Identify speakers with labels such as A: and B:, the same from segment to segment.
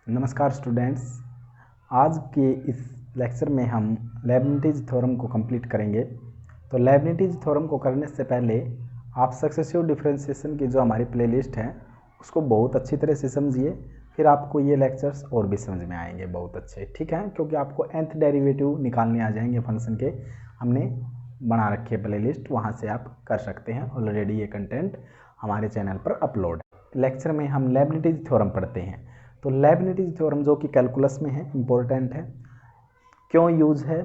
A: नमस्कार स्टूडेंट्स। आज के इस लेक्चर में हम लेबनिज़ थ्योरम को कंप्लीट करेंगे। तो लेबनिज़ थ्योरम को करने से पहले आप सक्सेसिव डिफरेंशिएशन की जो हमारी प्लेलिस्ट है उसको बहुत अच्छी तरह से समझिए, फिर आपको ये लेक्चर्स और भी समझ में आएंगे बहुत अच्छे, ठीक है। क्योंकि आपको nth डेरिवेटिव निकालने आ जाएंगे फंक्शन के, हमने बना रखी है प्लेलिस्ट, वहाँ से आप कर सकते हैं। ऑलरेडी ये कंटेंट हमारे चैनल पर अपलोड है। लेक्चर में हम लेबनिज़ थ्योरम पढ़ते हैं। तो लेबनिज़ थ्योरम जो कि कैलकुलस में है, इम्पोर्टेंट है, क्यों यूज़ है,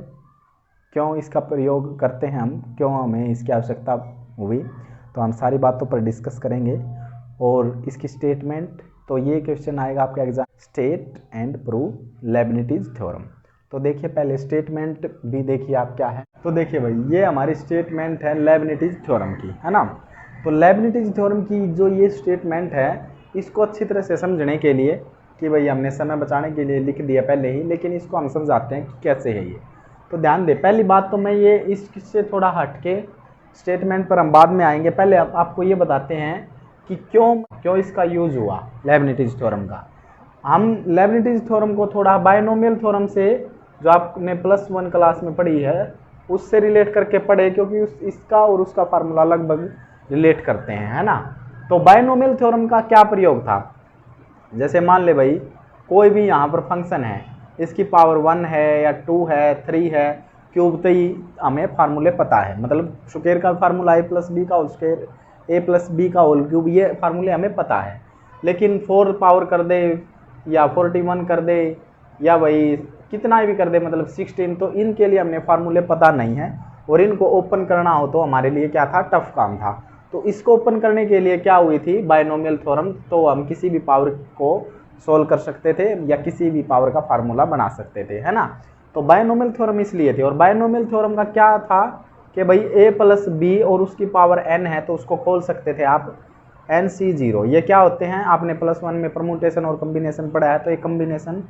A: क्यों इसका प्रयोग करते हैं हम, क्यों हमें इसकी आवश्यकता हुई, तो हम सारी बातों पर डिस्कस करेंगे। और इसकी स्टेटमेंट, तो ये क्वेश्चन आएगा आपका exam, state and prove Leibniz theorem. तो देखिए पहले स्टेटमेंट भी देखिए आप क्या है। तो देखिए भाई, ये हमारी स्टेटमेंट है लेबनिज़ थ्योरम की, है ना। तो लेबनिज़ थ्योरम की जो ये स्टेटमेंट है, इसको अच्छी तरह से समझने के लिए कि भाई हमने समय बचाने के लिए लिख दिया पहले ही, लेकिन इसको हम समझाते हैं कि कैसे है ये। तो ध्यान दे, पहली बात तो मैं ये इससे थोड़ा हट के स्टेटमेंट पर हम बाद में आएंगे। पहले आपको ये बताते हैं कि क्यों इसका यूज हुआ लेबनिज़ थ्योरम का। हम लेबनिज़ थ्योरम को थोड़ा बायनोमियल थ्योरम से, जो आपने +1 क्लास में पढ़ी है, उससे रिलेट करके पढ़े, क्योंकि इसका और उसका फार्मूला लगभग रिलेट करते हैं, है ना। तो बायनोमियल थ्योरम का क्या प्रयोग था, जैसे मान ले भाई कोई भी यहाँ पर फंक्शन है, इसकी पावर 1 है या 2 है 3 है, क्यूब, तो ही हमें फार्मूले पता है। मतलब स्क्वायर का फार्मूला a+b का होल स्क्वायर, a+b का होल क्यूब, ये फार्मूले हमें पता है। लेकिन 4 पावर कर दे या 41 कर दे या भाई कितना भी कर दे, मतलब 16, तो इनके लिए हमने फार्मूले पता नहीं है। और इनको ओपन करना हो तो हमारे लिए क्या था, टफ काम था। तो इसको ओपन करने के लिए क्या हुई थी, बायनोमियल थ्योरम। तो हम किसी भी पावर को सोल्व कर सकते थे या किसी भी पावर का फार्मूला बना सकते थे, है ना। तो बायनोमियल थ्योरम इसलिए थे। और बायनोमियल थ्योरम का क्या था कि भाई a+b और उसकी पावर n है, तो उसको खोल सकते थे आप nc0। ये क्या होते हैं, आपने +1 में परम्यूटेशन और कम्बिनेशन पढ़ा है, तो एक कम्बिनेशन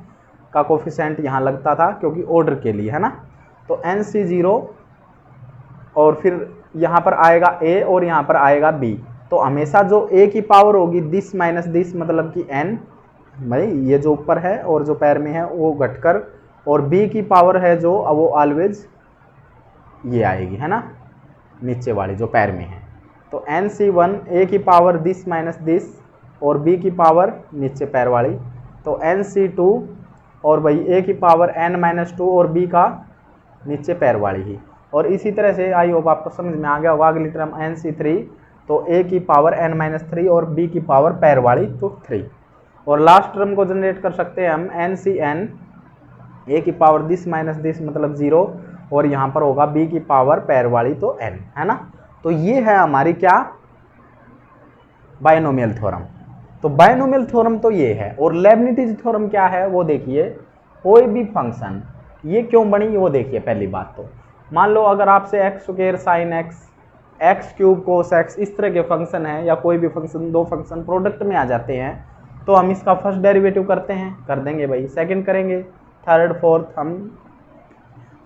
A: का कोफिशिएंट यहाँ लगता था क्योंकि ऑर्डर के लिए, है ना। तो nc0 और फिर यहाँ पर आएगा a और यहाँ पर आएगा b। तो हमेशा जो a की पावर होगी दिस माइनस दिस, मतलब कि n, भाई ये जो ऊपर है और जो पैर में है वो घटकर, और b की पावर है जो वो ऑलवेज ये आएगी, है ना, नीचे वाली जो पैर में है। तो nc1 a की पावर दिस माइनस दिस और b की पावर नीचे पैर वाली, तो nc2 और भाई a की पावर n-2 और b का नीचे पैर वाली ही। और इसी तरह से आई होप आपको समझ में आ गया होगा। अगली टर्म nc3, तो a की पावर n-3 और b की पावर पैर वाली, तो 3। और लास्ट टर्म को जनरेट कर सकते हैं हम ncn, a की पावर दिस माइनस दिस मतलब 0, और यहाँ पर होगा b की पावर पैर वाली, तो n, है ना। तो ये है हमारी क्या, बायनोमियल थ्योरम। तो बायनोमियल थ्योरम तो ये है। और लेबनिज़ थ्योरम क्या है वो देखिए, कोई भी फंक्शन, ये क्यों बनी वो देखिए। पहली बात तो मान लो अगर आपसे x² sin x, x³ cos x, इस तरह के फंक्शन है, या कोई भी फंक्शन, दो फंक्शन प्रोडक्ट में आ जाते हैं, तो हम इसका फर्स्ट डेरिवेटिव करते हैं, कर देंगे भाई, सेकंड करेंगे, थर्ड फोर्थ, हम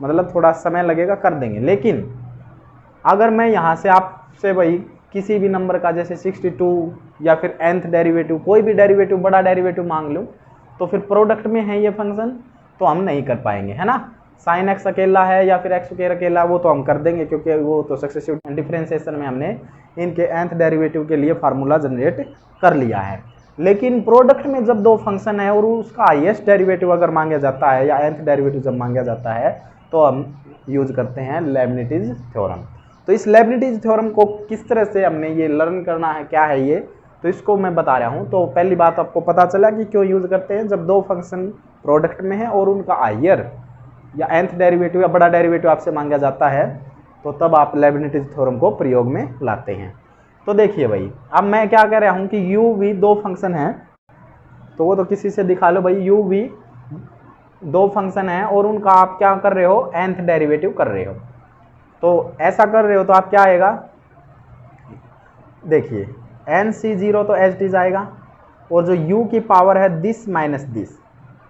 A: मतलब थोड़ा समय लगेगा, कर देंगे। लेकिन अगर मैं यहाँ से आपसे भाई किसी भी नंबर का, जैसे 62 या फिर nth डेरिवेटिव, कोई भी डेरिवेटिव, बड़ा डेरिवेटिव मांग लूँ, तो फिर प्रोडक्ट में है ये फंक्शन, तो हम नहीं कर पाएंगे, है ना। साइन x अकेला है या फिर x² अकेला, वो तो हम कर देंगे, क्योंकि वो तो सक्सेसिव डिफरेंशिएशन में हमने इनके nth डेरिवेटिव के लिए फार्मूला जनरेट कर लिया है। लेकिन प्रोडक्ट में जब दो फंक्शन है और उसका हाईएस्ट डेरिवेटिव अगर मांगा जाता है या nth डेरिवेटिव जब मांगा जाता है, तो हम यूज करते हैं लेबनिज़ थ्योरम। तो इस लेबनिज़ थ्योरम को किस तरह से हमने ये लर्न करना है, क्या है ये, तो इसको मैं बता रहा हूँ। तो पहली बात आपको पता चला कि क्यों यूज करते हैं, जब दो फंक्शन प्रोडक्ट में है और उनका हायर या nth डेरिवेटिव या बड़ा डेरिवेटिव आपसे मांगा जाता है, तो तब आप लेबनिज़ थ्योरम को प्रयोग में लाते हैं। तो देखिए भाई, अब मैं क्या कह रहा हूँ कि u v दो फंक्शन है, तो वो तो किसी से दिखा लो भाई, u v दो फंक्शन है और उनका आप क्या कर रहे हो, nth डेरिवेटिव कर रहे हो। तो ऐसा कर रहे हो तो आप क्या आएगा, देखिए nc0 तो एज इट आएगा, और जो u की पावर है दिस माइनस दिस,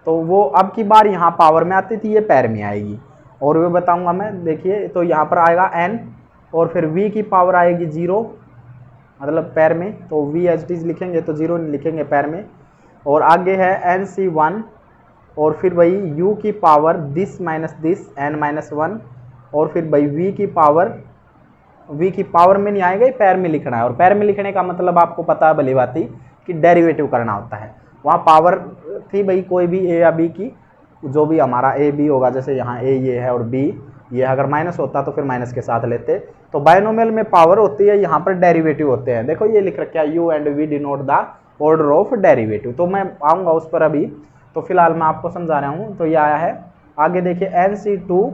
A: तो वो अब की बार यहाँ पावर में आती थी, ये पैर में आएगी, और वो बताऊंगा मैं। देखिए तो यहाँ पर आएगा n, और फिर v की पावर आएगी 0, मतलब पैर में, तो v एज इट लिखेंगे, तो 0 नहीं लिखेंगे पैर में। और आगे है NC1 और फिर भाई u की power this minus this n-1 और फिर भाई v की पावर में नहीं आएगा, ये पैर में लिखना है। और पैर में लिखने का मतलब आपको पता है भली बात ही कि डेरिवेटिव करना होता है। वहाँ पावर थी भाई कोई भी a या b की, जो भी हमारा a b होगा, जैसे यहाँ a ये है और b ये, अगर माइनस होता तो फिर माइनस के साथ लेते। तो बायनोमियल में पावर होती है, यहाँ पर डेरिवेटिव होते हैं। देखो ये लिख रखा है u and v denote the order of derivative. तो मैं आऊँगा उस पर अभी, तो फिलहाल मैं आपको समझा रहा हूँ। तो ये आया है, आगे देखिए NC2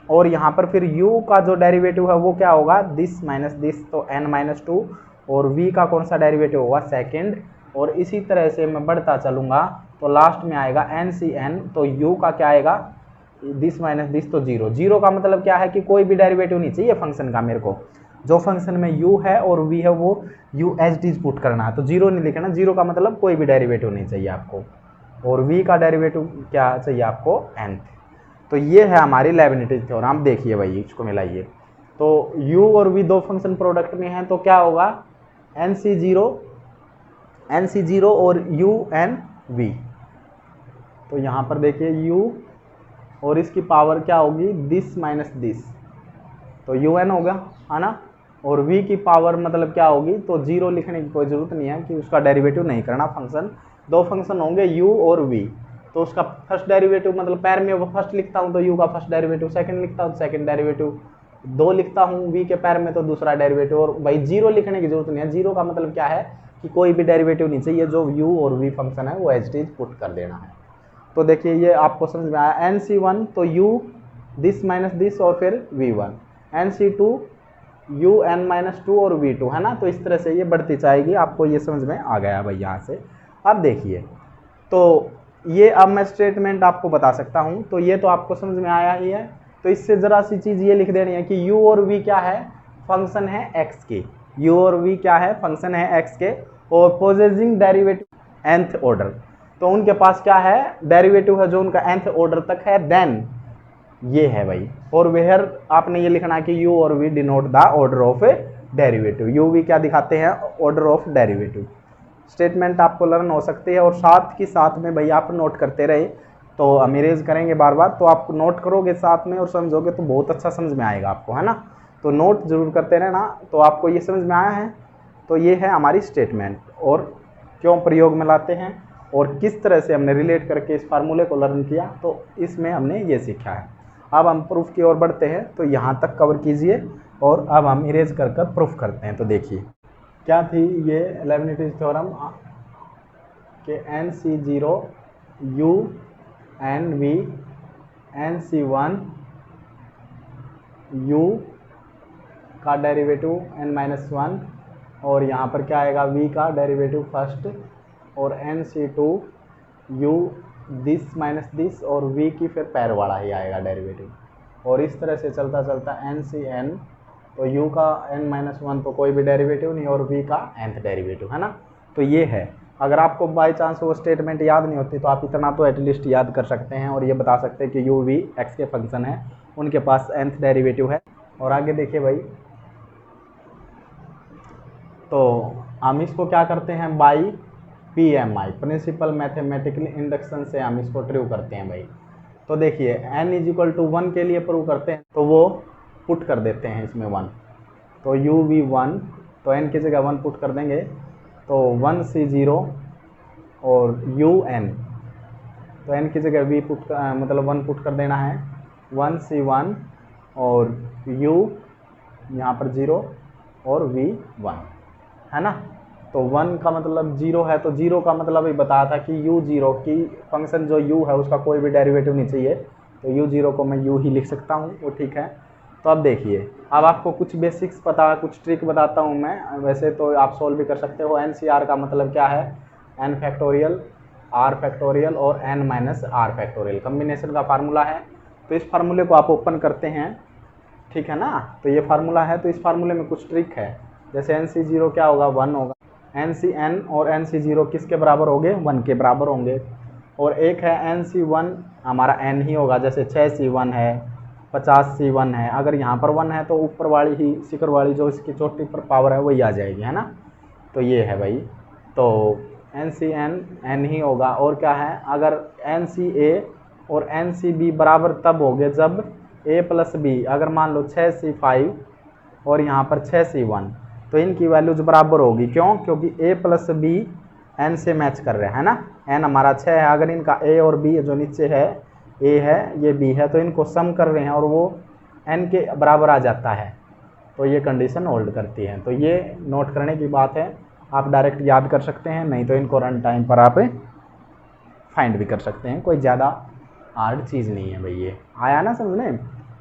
A: और यहाँ पर फिर u का जो डेरिवेटिव है वो क्या होगा, दिस माइनस दिस, तो n-2 और v का कौन सा डेरिवेटिव होगा, सेकेंड। और इसी तरह से मैं बढ़ता चलूँगा तो लास्ट में आएगा NCn, तो u का क्या आएगा, दिस माइनस दिस, तो जीरो। जीरो का मतलब क्या है कि कोई भी डेरिवेटिव नहीं चाहिए फंक्शन का, मेरे को जो फंक्शन में u है और v है वो u as it is put करना है, तो जीरो नहीं लिखना। जीरो का मतलब कोई भी डेरिवेटिव नहीं चाहिए आपको, और v का डेरिवेटिव क्या चाहिए आपको, nth। तो ये है हमारी लेibniz थ्योरम। देखिए भाई इसको मिलाइए, तो u और v दो फंक्शन प्रोडक्ट में हैं, तो क्या होगा, NC0 और u n v। तो यहाँ पर देखिए u और इसकी पावर क्या होगी, दिस माइनस दिस, तो un होगा, है ना। और v की पावर मतलब क्या होगी, तो जीरो लिखने की कोई ज़रूरत नहीं है कि उसका डेरिवेटिव नहीं करना। फंक्शन दो फंक्शन होंगे u और v, तो उसका फर्स्ट डेरिवेटिव मतलब पैर में वो फर्स्ट लिखता हूँ तो u का फर्स्ट डेरिवेटिव, सेकंड लिखता हूँ सेकंड डेरिवेटिव, दो लिखता हूँ v के पैर में तो दूसरा डेरिवेटिव। और भाई जीरो लिखने की जरूरत नहीं है। जीरो का मतलब क्या है कि कोई भी डेरिवेटिव नहीं चाहिए, जो u और v फंक्शन है वो एज इट इज पुट कर देना है। तो देखिए ये आपको समझ में आया। NC1 तो u दिस माइनस दिस और फिर v1, NC2 u n-2 और v2, है ना। तो इस तरह से ये बढ़ती जाएगी, आपको ये समझ में आ गया भाई यहाँ से। अब देखिए, तो ये अब मैं स्टेटमेंट आपको बता सकता हूँ, तो ये तो आपको समझ में आया ही है। तो इससे ज़रा सी चीज़ ये लिख देनी है कि u और v क्या है, फंक्शन है x के, u और v क्या है, फंक्शन है x के, और पोजेसिंग डेरिवेटिव nth ऑर्डर, तो उनके पास क्या है, डेरिवेटिव है जो उनका nth ऑर्डर तक है, देन ये है भाई। और वेयर आपने ये लिखना है कि u और v denote the order of derivative. u v क्या दिखाते हैं, ऑर्डर ऑफ डेरिवेटिव। स्टेटमेंट आपको लर्न हो सकती है, और साथ ही साथ में भाई आप नोट करते रहे, तो हम इरेज करेंगे बार बार, तो आप नोट करोगे साथ में और समझोगे तो बहुत अच्छा समझ में आएगा आपको, है ना। तो नोट जरूर करते रहना। तो आपको ये समझ में आया है, तो ये है हमारी स्टेटमेंट, और क्यों प्रयोग में लाते हैं और किस तरह से हमने रिलेट करके इस फार्मूले को लर्न किया, तो इसमें हमने ये सीखा है। अब हम प्रूफ की ओर बढ़ते हैं, तो यहाँ तक कवर कीजिए और अब हम इरेज कर कर प्रूफ करते हैं। तो देखिए क्या थी ये लेibniz थ्योरम के NC0 u n v NC1 u का डेरिवेटिव n-1, और यहाँ पर क्या आएगा, v का डेरिवेटिव फर्स्ट, और NC2 u this minus this और v की फिर पैर वाला ही आएगा डेरिवेटिव। और इस तरह से चलता चलता NCn, तो u का n-1 तो कोई भी डेरिवेटिव नहीं, और v का nth डेरिवेटिव, है ना। तो ये है। अगर आपको बाय चांस वो स्टेटमेंट याद नहीं होती तो आप इतना तो एटलीस्ट याद कर सकते हैं, और ये बता सकते हैं कि u v x के फंक्शन है, उनके पास nth डेरिवेटिव है। और आगे देखिए भाई, तो हम इसको क्या करते हैं, by PMI principal mathematical induction से हम इसको ट्रू करते हैं भाई। तो देखिए n=1 के लिए प्रूव करते हैं, तो वो पुट कर देते हैं इसमें 1, तो uv1, तो n की जगह 1 पुट कर देंगे, तो 1c0 और un, तो n की जगह v पुट मतलब 1 पुट कर देना है, 1c1 और u यहाँ पर 0 और v1, है ना। तो 1 का मतलब 0 है, तो 0 का मतलब ये बताया था कि u0 की फंक्शन जो u है उसका कोई भी डेरिवेटिव नहीं चाहिए, तो u0 को मैं u ही लिख सकता हूँ, वो ठीक है। तो अब देखिए, अब आपको कुछ बेसिक्स पता, कुछ ट्रिक बताता हूँ मैं। वैसे तो आप सॉल्व भी कर सकते हो। NCR का मतलब क्या है, n फैक्टोरियल, r फैक्टोरियल और n minus r factorial combination का फार्मूला है। तो इस फार्मूले को आप ओपन करते हैं, ठीक है ना। तो ये फार्मूला है, तो इस फार्मूले में कुछ ट्रिक है। जैसे NC0 क्या होगा, 1 होगा, NCn और NC0 किसके बराबर होंगे, 1 के बराबर होंगे। और एक है NC1 हमारा n ही होगा, जैसे 6c1 है, 50c1 है। अगर यहाँ पर 1 है तो ऊपर वाली ही शिखर वाली जो इसकी चोटी पर पावर है वही आ जाएगी, है ना। तो ये है भाई। तो एन सी एन एन ही होगा। और क्या है, अगर एन सी ए और एन सी बी बराबर तब होंगे जब ए प्लस बी, अगर मान लो 6C5 और यहाँ पर 6C1, तो इनकी वैल्यूज बराबर होगी। क्यों? क्योंकि ए प्लस बी एन से मैच कर रहे हैं ना, एन हमारा 6 है, अगर इनका ए और बी जो नीचे है, ए है ये बी है, तो इनको सम कर रहे हैं और वो एन के बराबर आ जाता है, तो ये कंडीशन होल्ड करती है। तो ये नोट करने की बात है, आप डायरेक्ट याद कर सकते हैं, नहीं तो इनको रन टाइम पर आप फाइंड भी कर सकते हैं, कोई ज़्यादा हार्ड चीज़ नहीं है भाई। ये आया ना समझ में?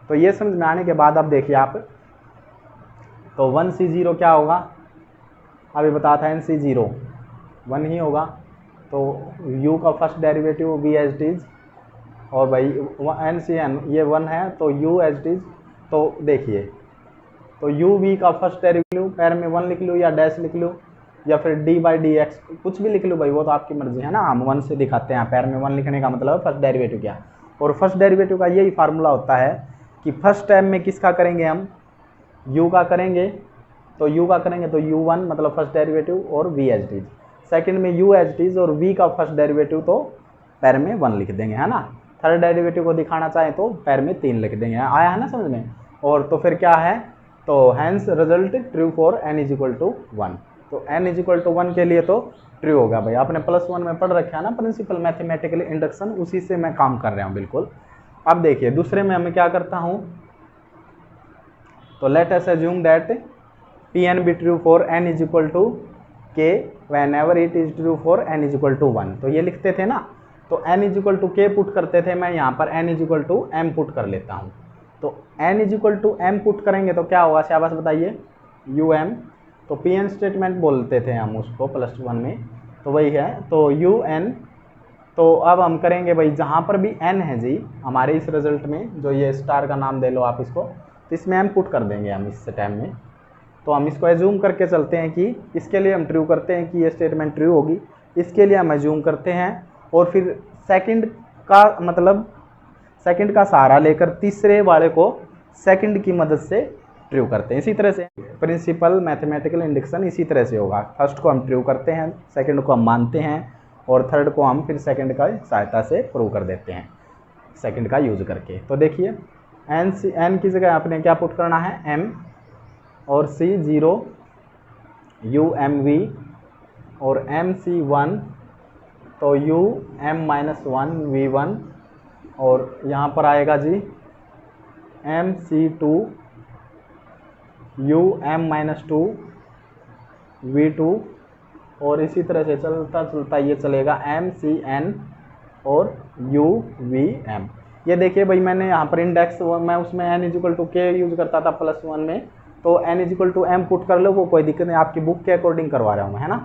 A: तो ये समझ में आने के बाद अब देखिए आप, तो 1C0 क्या होगा, अभी बताया था NC0 1 ही होगा, तो u का first derivative v as it is, और भाई NCn ये 1 है तो u एज इट इज। तो देखिए, तो u v का फर्स्ट डेरिवेटिव पैर में 1 लिख लूँ या डैश लिख लूँ या फिर d/dx कुछ भी लिख लूँ भाई, वो तो आपकी मर्जी है ना। हम 1 से दिखाते हैं, पैर में 1 लिखने का मतलब फर्स्ट डेरिवेटिव क्या, और फर्स्ट डेरिवेटिव का यही फार्मूला होता है कि फर्स्ट टाइम में किसका करेंगे हम, u का करेंगे, तो u का करेंगे तो u1 मतलब फर्स्ट डेरिवेटिव और v as it is, second में u एज इट इज और v का फर्स्ट डेरिवेटिव तो पैर में 1 लिख देंगे, है ना। थर्ड डेरिवेटिव को दिखाना चाहें तो पैर में 3 लिख देंगे, आया है ना समझ में। और तो फिर क्या है, तो hence result true for n is equal to 1, तो n इज इक्वल टू 1 के लिए तो ट्रू होगा भाई। आपने +1 में पढ़ रखा है ना प्रिंसिपल मैथमेटिकल इंडक्शन, उसी से मैं काम कर रहा हूँ बिल्कुल। अब देखिए दूसरे में मैं क्या करता हूँ, तो let us assume that Pn be true for n is equal to k whenever it is true for n is equal to 1, तो ये लिखते थे ना, तो n is equal to k put करते थे, मैं यहाँ पर n is equal to m put कर लेता हूँ। तो n is equal to m put करेंगे तो क्या होगा, शाबाश बताइए, um, तो Pn स्टेटमेंट बोलते थे हम उसको +1 में, तो वही है, तो un। तो अब हम करेंगे भाई, जहाँ पर भी n है जी हमारे इस रिजल्ट में, जो ये स्टार का नाम दे लो आप इसको, तो इसमें m पुट कर देंगे हम इस टाइम में। तो हम इसको एज्यूम करके चलते हैं कि इसके लिए हम ट्रू करते हैं कि ये स्टेटमेंट ट्रू होगी, इसके लिए हम एज्यूम करते हैं, और फिर सेकंड का मतलब सेकंड का सहारा लेकर तीसरे वाले को सेकंड की मदद से ट्रू करते हैं। इसी तरह से प्रिंसिपल मैथमेटिकल इंडक्शन इसी तरह से होगा, फर्स्ट को हम ट्रू करते हैं, सेकंड को हम मानते हैं, और थर्ड को हम फिर सेकंड का सहायता से प्रूव कर देते हैं सेकंड का यूज करके। तो देखिए n की जगह आपने क्या पुट करना है, m और C0 UMV और MC1 तो UM-1 V1, और यहाँ पर आएगा जी MC2 UM-2 V2, और इसी तरह से चलता चलता ये चलेगा MCN और UVM। ये देखिए भाई, मैंने यहाँ पर इंडेक्स मैं उसमें n is equal to k use करता था +1 में, तो n is equal to m put कर लो, वो कोई दिक्कत नहीं, आपकी बुक के अकॉर्डिंग करवा रहा हूँ मैं, है ना।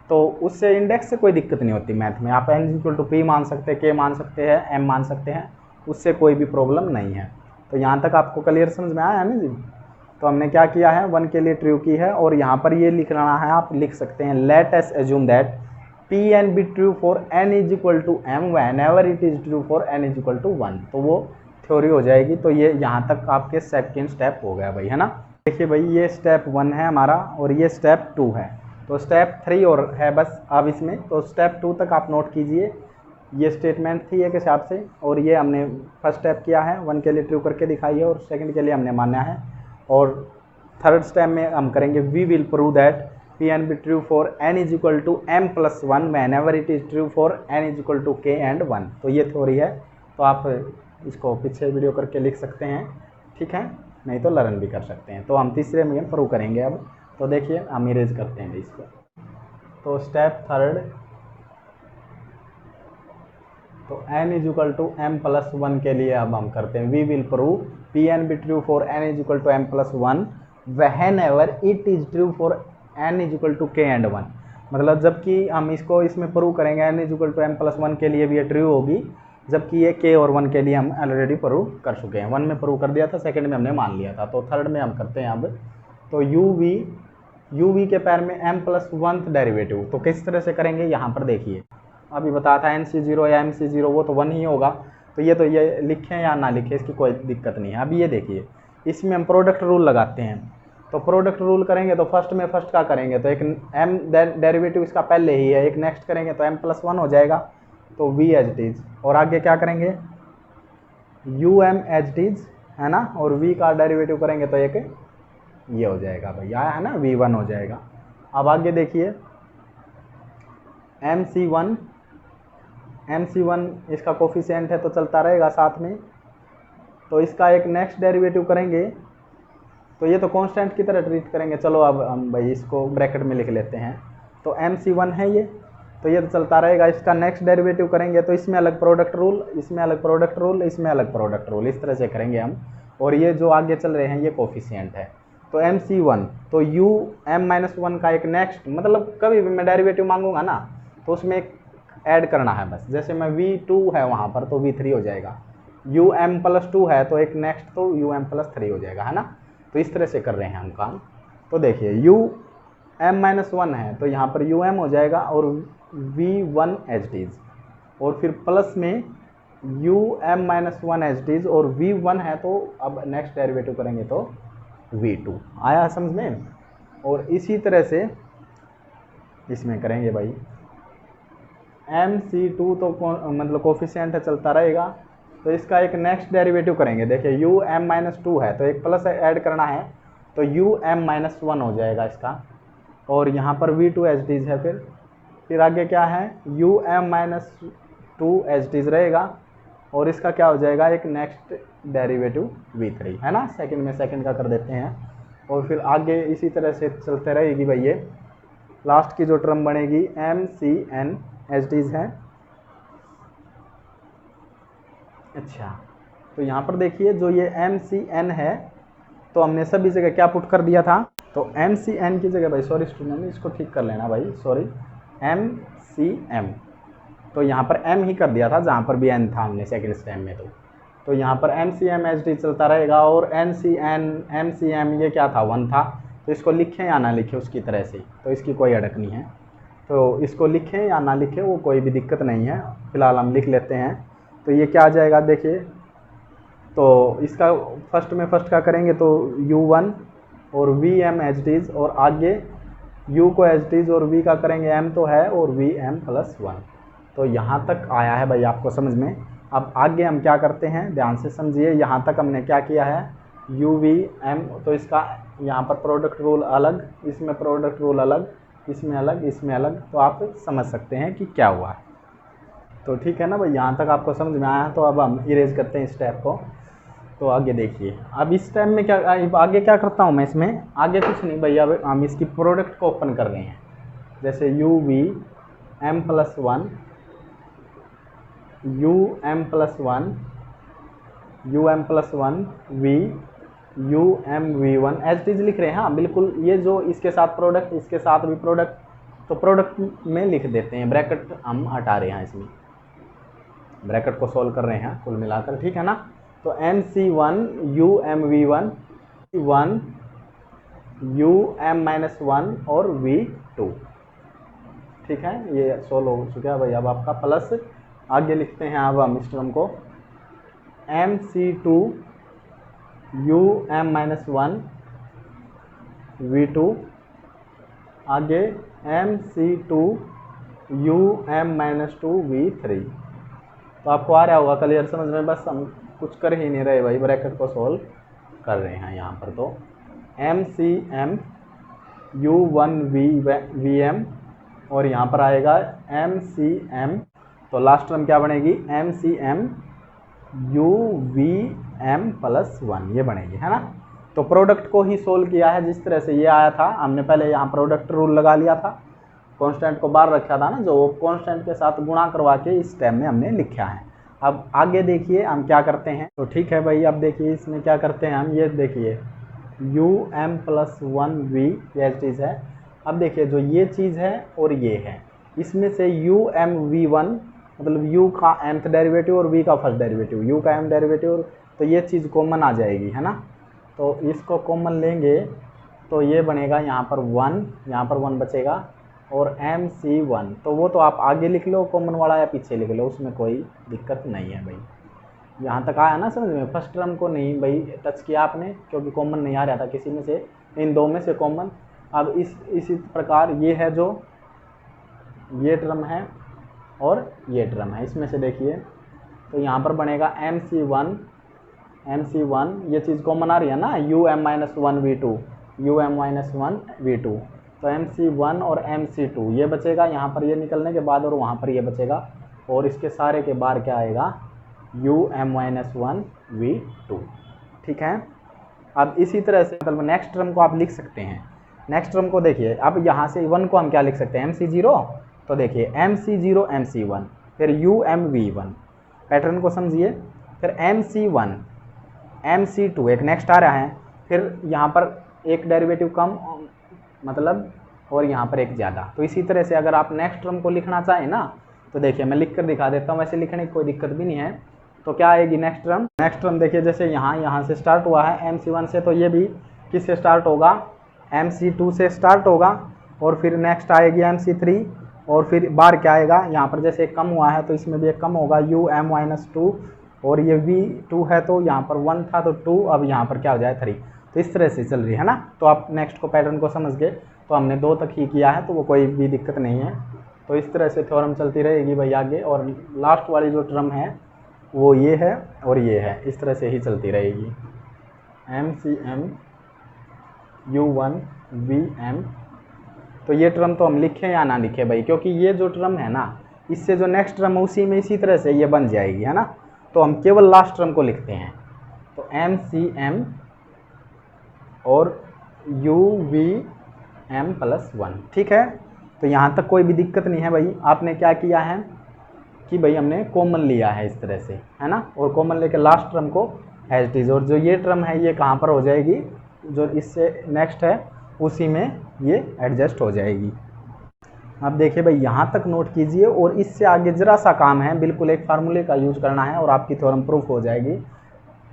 A: तो उससे इंडेक्स से कोई दिक्कत नहीं होती मैथ में, आप n is equal to p मान सकते हैं, k मान सकते हैं, m मान सकते हैं, उससे कोई भी प्रॉब्लम नहीं है। तो यहाँ तक आपको क्लियर समझ में आया है ना जी। तो हमने क्या किया है, 1 के लिए ट्रू की है, और यहाँ पर ये लिख लेना है, आप लिख सकते हैं let us assume that Pn be true for n is equal to m whenever it is true for n is equal to 1, तो वो थ्योरी हो जाएगी। तो ये यहाँ तक आपके सेकंड स्टेप हो गया भाई, है ना। देखिए भाई, ये स्टेप 1 है हमारा और ये स्टेप 2 है, तो स्टेप 3 और है बस अब इसमें। तो स्टेप 2 तक आप नोट कीजिए, ये स्टेटमेंट थी एक हिसाब से, और ये हमने फर्स्ट स्टेप किया है, 1 के लिए ट्रू करके दिखाई है, और सेकंड के लिए हमने माना है, और थर्ड स्टेप में हम करेंगे we will prove that Pn be true for n is equal to m+1 whenever it is true for n is equal to k and 1। तो ये थ्योरी है, तो आप इसको पीछे वीडियो करके लिख सकते हैं, ठीक है, नहीं तो लर्न भी कर सकते हैं। तो हम तीसरे में प्रूव करेंगे अब। तो देखिए हम इरेज करते हैं इसको, तो स्टेप थर्ड, तो n is equal to m+1 के लिए अब हम करते हैं we will prove Pn be true for n is equal to m+1 whenever it is true for n is equal to k and 1, मतलब जबकि हम इसको इसमें प्रूव करेंगे n is equal to m+1 के लिए भी ये ट्रू होगी, जबकि ये k और 1 के लिए हम ऑलरेडी प्रूव कर चुके हैं। 1 में प्रूव कर दिया था, सेकंड में हमने मान लिया था, तो थर्ड में हम करते हैं अब। तो uv के पैर में m+1 डेरिवेटिव, तो किस तरह से करेंगे यहाँ पर देखिए, अभी बताया था NC0 या MC0 वो तो 1 ही होगा, तो ये लिखें या ना लिखें इसकी कोई दिक्कत नहीं है। अभी ये देखिए, इसमें हम प्रोडक्ट रूल लगाते हैं, तो प्रोडक्ट रूल करेंगे तो फर्स्ट में फर्स्ट का करेंगे तो एक m डेरिवेटिव इसका पहले ही है, एक नेक्स्ट करेंगे तो m+1 हो जाएगा, तो v एज इट इज, और आगे क्या करेंगे um एज इट इज, है ना, और v का डेरिवेटिव करेंगे तो एक ये हो जाएगा भाई, आया है ना, v1 हो जाएगा। अब आगे देखिए mc1 इसका कोफिशिएंट है तो चलता रहेगा साथ में, तो इसका एक नेक्स्ट डेरिवेटिव करेंगे तो ये तो कांस्टेंट की तरह ट्रीट करेंगे। चलो अब हम भाई इसको ब्रैकेट में लिख लेते हैं, तो mc1 है ये, तो ये तो चलता रहेगा। इसका नेक्स्ट डेरिवेटिव करेंगे तो इसमें अलग प्रोडक्ट रूल, इसमें अलग प्रोडक्ट रूल, इसमें अलग प्रोडक्ट रूल, इस तरह से करेंगे हम। और ये जो आगे चल रहे हैं ये कोफिशिएंट है, तो mc1, तो um-1 का एक नेक्स्ट, मतलब कभी भी मैं डेरिवेटिव मांगूंगा ना तो उसमें एक ऐड करना है बस, जैसे मैं v2 है वहाँ पर तो v3 हो जाएगा, um+2 है तो एक नेक्स्ट तो um+3 हो जाएगा, है ना। तो इस तरह से कर रहे हैं हम काम। तो देखिए um-1 है तो यहाँ पर um हो जाएगा और v1 एज इट इज, और फिर प्लस में um-1 एज इट इज, और v1 है तो अब नेक्स्ट डेरिवेटिव करेंगे तो v2, आया समझ में। और इसी तरह से इसमें करेंगे भाई mc2 तो मतलब कोफिशिएंट है चलता रहेगा, तो इसका एक नेक्स्ट डेरिवेटिव करेंगे। देखिए um-2 है तो एक प्लस ऐड करना है तो um-1 हो जाएगा इसका, और यहाँ पर v2 एज इट इज है, फिर आगे क्या है um-2 एज इट इज रहेगा, और इसका क्या हो जाएगा एक नेक्स्ट डेरिवेटिव v3, है ना, सेकंड में सेकंड का कर देते हैं। और फिर आगे इसी तरह से चलते रहेगी भाई, ये लास्ट की जो टर्म बनेगी mcn एज इट इज है। अच्छा, तो यहाँ पर देखिए जो ये mcn है तो हमने सभी जगह क्या पुट कर दिया था, तो mcn की जगह भाई, सॉरी स्टूडेंट इसको ठीक कर लेना भाई, सॉरी mcm, तो यहाँ पर m ही कर दिया था जहाँ पर भी n था हमने सेकंड स्टेप में, तो यहाँ पर mcm एज इट इज चलता रहेगा, और mcm ये क्या था 1 था, तो इसको लिखें या ना लिखें उसकी तरह से, तो इसकी कोई अड़क नहीं है, तो इसको लिखें या ना लिखें वो कोई भी दिक्कत नहीं है, फिलहाल हम लिख लेते हैं। तो ये क्या आ जाएगा देखिए, तो इसका फर्स्ट में फर्स्ट का करेंगे तो u1 और vm एज इट इज, और आगे u को एज इट इज और v का करेंगे m तो है और vm+1, तो यहाँ तक आया है भाई आपको समझ में। अब आगे हम क्या करते हैं ध्यान से समझिए, यहाँ तक हमने क्या किया है uvm, तो इसका यहाँ पर प्रोडक्ट रूल अलग, इसमें प्रोडक्ट रूल अलग, इसमें अलग, इसमें अलग, तो आप समझ सकते हैं कि क्या हुआ है। तो ठीक है ना भाई, यहाँ तक आपको समझ में आया, तो अब हम इरेज करते हैं स्टेप को। तो आगे देखिए, अब इस टाइम में क्या आगे क्या करता हूँ मैं, इसमें आगे कुछ नहीं भैया, हम इसकी प्रोडक्ट को ओपन कर रहे हैं, जैसे um+1 um+1 as it is लिख रहे हैं। हाँ बिल्कुल, ये जो इसके साथ प्रोडक्ट, इसके साथ भी प्रोडक्ट, तो प्रोडक्ट में लिख देते हैं, ब्रैकेट हम हटा रहे हैं, इसमें ब्रैकेट को सॉल्व कर रहे हैं कुल मिलाकर, ठीक है ना। तो mc1 um-1 um-1 और v2, ठीक है, ये सॉल्व हो चुका है भाई। अब आपका प्लस आगे लिखते हैं, अब हम इस टर्म को mc2 um-1 v2, आगे mc2 um-2 v3। तो आपको आ रहा होगा क्लियर समझ में, बस हम कुछ कर ही नहीं रहे भाई, ब्रैकेट को सॉल्व कर रहे हैं यहाँ पर। तो mcm u1 vm, और यहाँ पर आएगा mcm, तो लास्ट टर्म क्या बनेगी mcm uvm+1, ये बनेगी, है ना। तो प्रोडक्ट को ही सोल्व किया है जिस तरह से ये आया था, हमने पहले यहाँ प्रोडक्ट रूल लगा लिया था, कांस्टेंट को बाहर रखा था ना, जो कांस्टेंट के साथ गुणा करवा के इस टाइम में हमने लिखा है। अब आगे देखिए हम क्या करते हैं, तो ठीक है भाई, अब देखिए इसमें क्या करते हैं हम, ये देखिए um+1 v ये चीज़ है। अब देखिए जो ये चीज़ है और ये है, इसमें से um-v1 मतलब u का mth डेरिवेटिव और v का फर्स्ट डेरिवेटिव, u का m डेरिवेटिव, तो ये चीज़ कॉमन आ जाएगी, है ना। तो इसको कॉमन लेंगे तो ये बनेगा यहाँ पर 1, यहाँ पर 1 बचेगा, और mc1, तो वो तो आप आगे लिख लो कॉमन वाला या पीछे लिख लो, उसमें कोई दिक्कत नहीं है भाई। यहाँ तक आया ना समझ में, फर्स्ट टर्म को नहीं भाई टच किया आपने, क्योंकि कॉमन नहीं आ रहा था किसी में से, इन दो में से कॉमन। अब इसी प्रकार ये है जो ये टर्म है और ये टर्म है, इसमें से देखिए तो यहाँ पर बनेगा MC1 ये चीज़ कॉमन आ रही है ना, UM-1V2 UM-1V2, तो MC1 और MC2 ये बचेगा यहाँ पर ये निकलने के बाद, और वहाँ पर ये बचेगा, और इसके सारे के बाहर क्या आएगा UM-1V2। ठीक है। अब इसी तरह से मतलब नेक्स्ट टर्म को आप लिख सकते हैं। नेक्स्ट टर्म को देखिए, अब यहाँ से 1 को हम क्या लिख सकते हैं MC0, तो देखिए MC0 MC1 फिर UMV1, पैटर्न को समझिए, फिर MC1 MC2 एक नेक्स्ट आ रहा है, फिर यहाँ पर एक डेरिवेटिव कम मतलब और यहाँ पर एक ज़्यादा। तो इसी तरह से अगर आप नेक्स्ट टर्म को लिखना चाहें ना, तो देखिए मैं लिख कर दिखा देता हूँ, वैसे लिखने की कोई दिक्कत भी नहीं है। तो क्या आएगी नेक्स्ट टर्म देखिए, जैसे यहाँ से स्टार्ट हुआ है MC1 से, तो ये भी किससे स्टार्ट होगा, MC2 से स्टार्ट होगा, और फिर नेक्स्ट आएगी MC3, और फिर बार क्या आएगा, यहाँ पर जैसे कम हुआ है तो इसमें भी एक कम होगा UM-2, और ये V2 है तो यहाँ पर 1 था तो 2, अब यहाँ पर क्या हो जाए 3। तो इस तरह से चल रही है ना। तो आप नेक्स्ट को पैटर्न को समझ गए, तो हमने 2 तक ही किया है तो वो कोई भी दिक्कत नहीं है। तो इस तरह से थ्योरम चलती रहेगी भाई आगे, और लास्ट वाली जो टर्म है वो ये है और ये है, इस तरह से ही चलती रहेगी MCM U1 VM। तो ये टर्म तो हम लिखें या ना लिखें भाई, क्योंकि ये जो टर्म है ना, इससे जो नेक्स्ट टर्म है उसी में इसी तरह से ये बन जाएगी, है ना। तो हम केवल लास्ट टर्म को लिखते हैं, तो MCM और UVM+1। ठीक है। तो यहाँ तक कोई भी दिक्कत नहीं है भाई। आपने क्या किया है कि भाई हमने कॉमन लिया है इस तरह से, है ना, और कॉमन लेके लास्ट टर्म को एज इट इज़, और जो ये टर्म है ये कहाँ पर हो जाएगी, जो इससे नेक्स्ट है उसी में ये एडजस्ट हो जाएगी। अब देखिए भाई यहाँ तक नोट कीजिए, और इससे आगे ज़रा सा काम है, बिल्कुल एक फार्मूले का यूज़ करना है और आपकी थ्योरम प्रूफ हो जाएगी।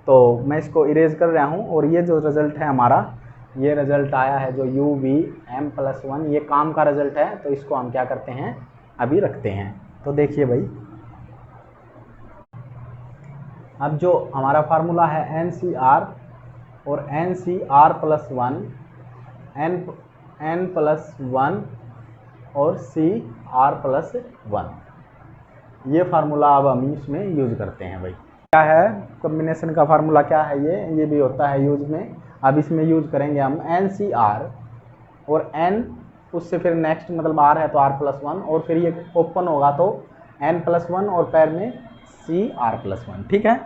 A: तो मैं इसको इरेज कर रहा हूँ, और ये जो रिज़ल्ट है हमारा, ये रिज़ल्ट आया है जो UVM+1, ये काम का रिज़ल्ट है, तो इसको हम क्या करते हैं अभी रखते हैं। तो देखिए भाई, अब जो हमारा फार्मूला है NCR और NCR+1 N+1 और CR+1, ये फार्मूला अब हम इसमें यूज करते हैं भाई। क्या है कॉम्बिनेशन का फार्मूला, क्या है ये भी होता है यूज में। अब इसमें यूज करेंगे हम NCR और N, उससे फिर नेक्स्ट मतलब R है तो R+1, और फिर ये ओपन होगा तो N+1 और पैर में CR+1। ठीक है।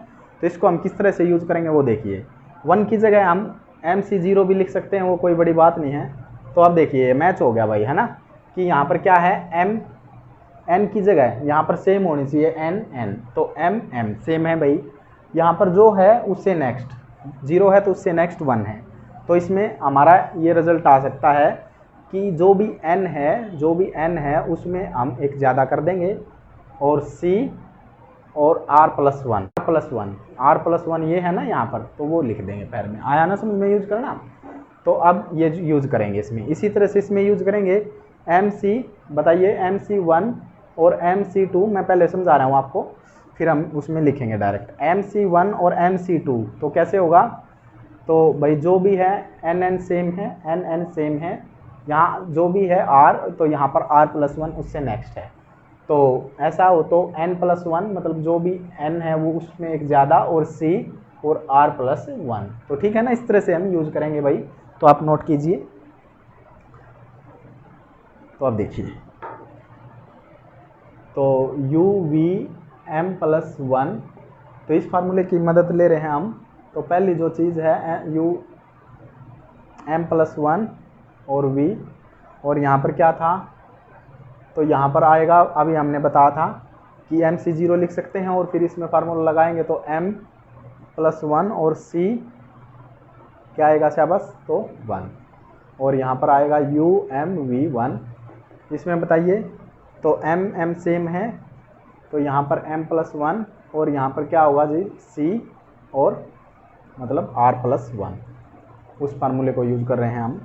A: तो इसको हम किस तरह से यूज करेंगे वो देखिए। 1 की जगह हम MC0 भी लिख सकते हैं, वो कोई बड़ी बात नहीं है। तो अब देखिए मैच हो गया भाई, है ना, कि यहाँ पर क्या है N की जगह यहाँ पर सेम होनी चाहिए N, तो M सेम है भाई। यहाँ पर जो है उससे नेक्स्ट 0 है तो उससे नेक्स्ट 1 है, तो इसमें हमारा ये रिजल्ट आ सकता है कि जो भी N है उसमें हम एक ज़्यादा कर देंगे, और C और R+1 ये है ना यहाँ पर, तो वो लिख देंगे पैर में। आया ना समझ में यूज करना। तो अब ये यूज करेंगे इसमें, इसी तरह से इसमें यूज करेंगे बताइए MC1 और MC2, मैं पहले समझा रहा हूँ आपको, फिर हम उसमें लिखेंगे डायरेक्ट MC1 और MC2। तो कैसे होगा, तो भाई जो भी है NN सेम है, यहाँ जो भी है R, तो यहाँ पर R+1 उससे नेक्स्ट है, तो ऐसा हो तो N+1 मतलब जो भी N है वो उसमें एक ज़्यादा, और C और R+1। तो ठीक है ना, इस तरह से हम यूज करेंगे भाई। तो आप नोट कीजिए। तो अब देखिए, तो UVM+1, तो इस फार्मूले की मदद ले रहे हैं हम। तो पहली जो चीज़ है UM+1 और V, और यहाँ पर क्या था, तो यहाँ पर आएगा, अभी हमने बताया था कि MC0 लिख सकते हैं, और फिर इसमें फार्मूला लगाएंगे तो M+1 और C क्या आएगा शाबाश, तो 1, और यहाँ पर आएगा UMV1। इसमें बताइए, तो M सेम है, तो यहाँ पर M+1, और यहाँ पर क्या होगा जी C और मतलब R+1, उस फार्मूले को यूज कर रहे हैं हम।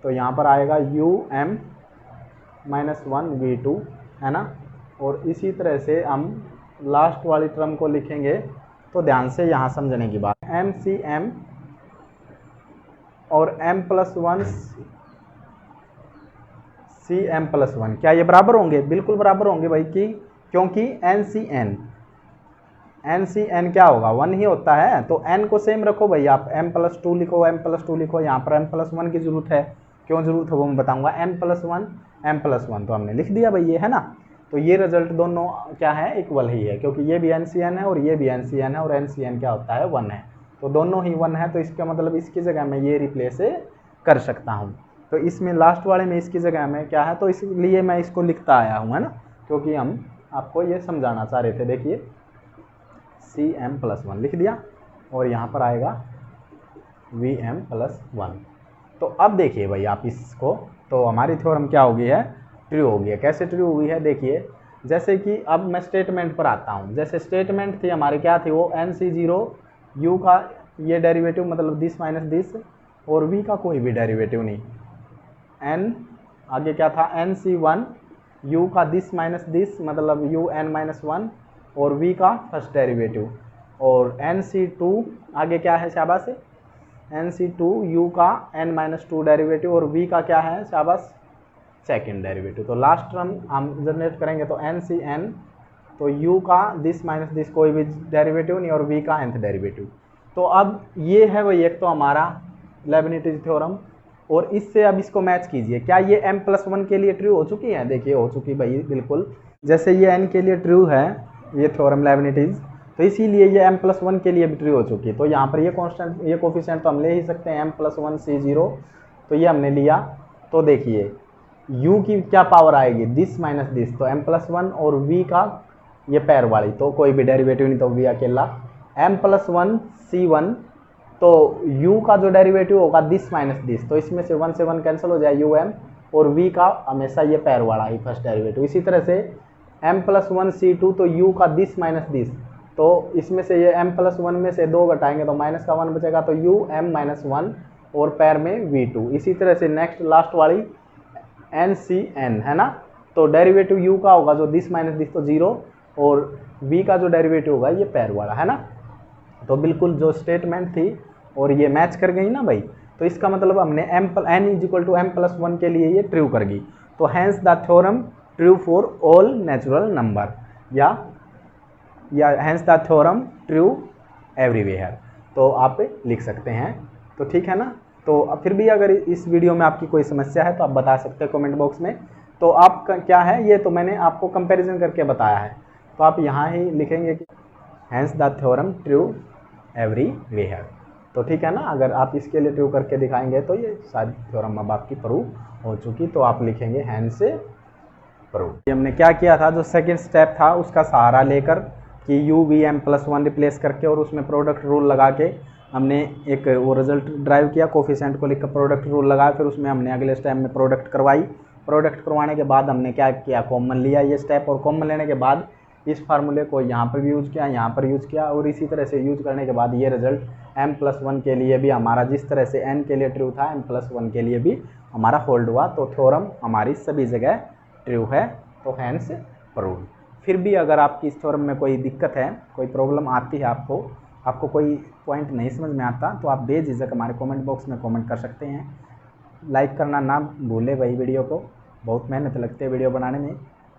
A: तो यहाँ पर आएगा UM-1V2, है ना, और इसी तरह से हम लास्ट वाली टर्म को लिखेंगे। तो ध्यान से यहाँ समझने की बात, MCM और m+1 cm+1, क्या ये बराबर होंगे? बिल्कुल बराबर होंगे भाई, की क्योंकि NCN क्या होगा? 1 ही होता है। तो n को सेम रखो भाई, आप m+2 लिखो, m+2 लिखो। यहाँ पर m+1 की जरूरत है, क्यों जरूरत है वो मैं बताऊंगा। m+1 तो हमने लिख दिया भाई, ये है ना। तो ये रिजल्ट दोनों क्या है? इक्वल ही है, क्योंकि ये भी NCN है और ये भी NCN है, और NCN क्या होता है? 1 है। तो दोनों ही 1 है, तो इसका मतलब इसकी जगह मैं ये रिप्लेस कर सकता हूँ। तो इसमें लास्ट वाले में इसकी जगह में क्या है, तो इसलिए मैं इसको लिखता आया हूँ, है ना, क्योंकि हम आपको ये समझाना चाह रहे थे। देखिए cm+1 लिख दिया, और यहाँ पर आएगा vm+1। तो अब देखिए भाई आप इसको, तो हमारी थ्योरम क्या हो गई है? ट्रू हो गई है। कैसे ट्रू हुई है? देखिए, जैसे कि अब मैं स्टेटमेंट पर आता हूँ। जैसे स्टेटमेंट थी हमारी, क्या थी वो? NC0 u का ये डेरिवेटिव, मतलब दिस माइनस दिस, और v का कोई भी डेरिवेटिव नहीं। n आगे क्या था? NC1 u का दिस माइनस दिस, मतलब un-1, और v का फर्स्ट डेरिवेटिव। और NC2 आगे क्या है? शाबाश, NC2 u का n-2 डेरिवेटिव, और v का क्या है? शाबाश, सेकेंड डेरिवेटिव। तो लास्ट टर्म हम जनरेट करेंगे तो NCN, तो u का दिस माइनस दिस कोई भी डेरिवेटिव नहीं, और v का nth डेरिवेटिव। तो अब ये है वही एक तो हमारा लेबनिज़ थ्योरम, और इससे अब इसको मैच कीजिए। क्या ये m+1 के लिए ट्रू हो चुकी है? देखिए हो चुकी भाई, बिल्कुल। जैसे ये n के लिए ट्रू है ये थ्योरम लेबनिज़, तो इसीलिए ये m+1 के लिए भी ट्रू हो चुकी है। तो यहाँ पर ये कांस्टेंट, ये कोफिशिएंट तो हम ले ही सकते हैं, m+1 c0, तो ये हमने लिया। तो देखिए u की क्या पावर आएगी? दिस माइनस दिस, तो m+1, और v का ये पैर वाली, तो कोई भी डेरिवेटिव नहीं, तो v अकेला। m+1 c1, तो u का जो डेरिवेटिव होगा दिस माइनस दिस, तो इसमें से 1 से 1 कैंसिल हो जाए, um, और v का हमेशा ये पैर वाला ही फर्स्ट डेरिवेटिव। इसी तरह से m+1 c2, तो u का दिस माइनस दिस, तो इसमें से ये m+1 में से 2 घटाएंगे तो माइनस का 1 बचेगा, तो um-1, और पैर में v2। इसी तरह से नेक्स्ट लास्ट वाली NCN, है ना। तो डेरिवेटिव u का होगा जो दिस माइनस दिस, तो 0, और v का जो डेरिवेटिव होगा ये पैर वाला, है ना। तो बिल्कुल जो स्टेटमेंट थी और ये मैच कर गई ना भाई। तो इसका मतलब हमने n=m+1 के लिए ये ट्रू कर गई। तो hence the theorem true for all natural number, या hence the theorem true everywhere, तो आप लिख सकते हैं। तो ठीक है ना। तो फिर भी अगर इस वीडियो में आपकी कोई समस्या है तो आप बता सकते हैं कमेंट बॉक्स में। तो आपका क्या है, ये तो मैंने आपको कंपैरिजन करके बताया है, तो आप यहाँ ही लिखेंगे कि hence the theorem true everywhere. तो ठीक है ना। अगर आप इसके लिए ट्रू करके दिखाएंगे तो ये सारी थ्योरम अब आपकी प्रूव हो चुकी, तो आप लिखेंगे हैंस प्रूव। हमने क्या किया था, जो सेकंड स्टेप था उसका सहारा लेकर कि u-v m+1 रिप्लेस करके और उसमें प्रोडक्ट रूल लगा के हमने एक वो रिजल्ट ड्राइव किया, कोफिशिएंट को लिखकर प्रोडक्ट रूल लगाया। फिर उसमें हमने अगले स्टेप में प्रोडक्ट करवाई। प्रोडक्ट करवाने के बाद हमने क्या किया, कॉमन लिया ये स्टेप, और कॉमन लेने के बाद इस फार्मूले को यहाँ पर भी यूज़ किया, यहाँ पर यूज़ किया, और इसी तरह से यूज़ करने के बाद ये रिजल्ट m+1 के लिए भी हमारा, जिस तरह से n के लिए ट्रू था m+1 के लिए भी हमारा होल्ड हुआ। तो थ्योरम हमारी सभी जगह ट्रू है, तो हैंस प्रूव्ड। फिर भी अगर आपकी इस थ्योरम में कोई दिक्कत है, कोई प्रॉब्लम आती है, आपको कोई पॉइंट नहीं समझ में आता, तो आप बेझिझक हमारे कमेंट बॉक्स में कमेंट कर सकते हैं। लाइक करना ना भूलें भाई वीडियो को, बहुत मेहनत लगती है वीडियो बनाने में,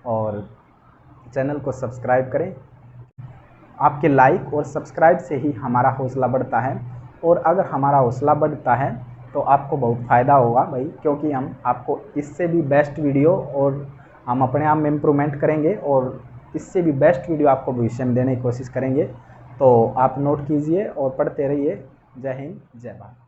A: और चैनल को सब्सक्राइब करें। आपके लाइक और सब्सक्राइब से ही हमारा हौसला बढ़ता है, और अगर हमारा हौसला बढ़ता है तो आपको बहुत फ़ायदा होगा भाई, क्योंकि हम आपको इससे भी बेस्ट वीडियो, और हम अपने आप में इम्प्रूवमेंट करेंगे, और इससे भी बेस्ट वीडियो आपको भविष्य में देने की कोशिश करेंगे। तो आप नोट कीजिए और पढ़ते रहिए। जय हिंद, जय भारत।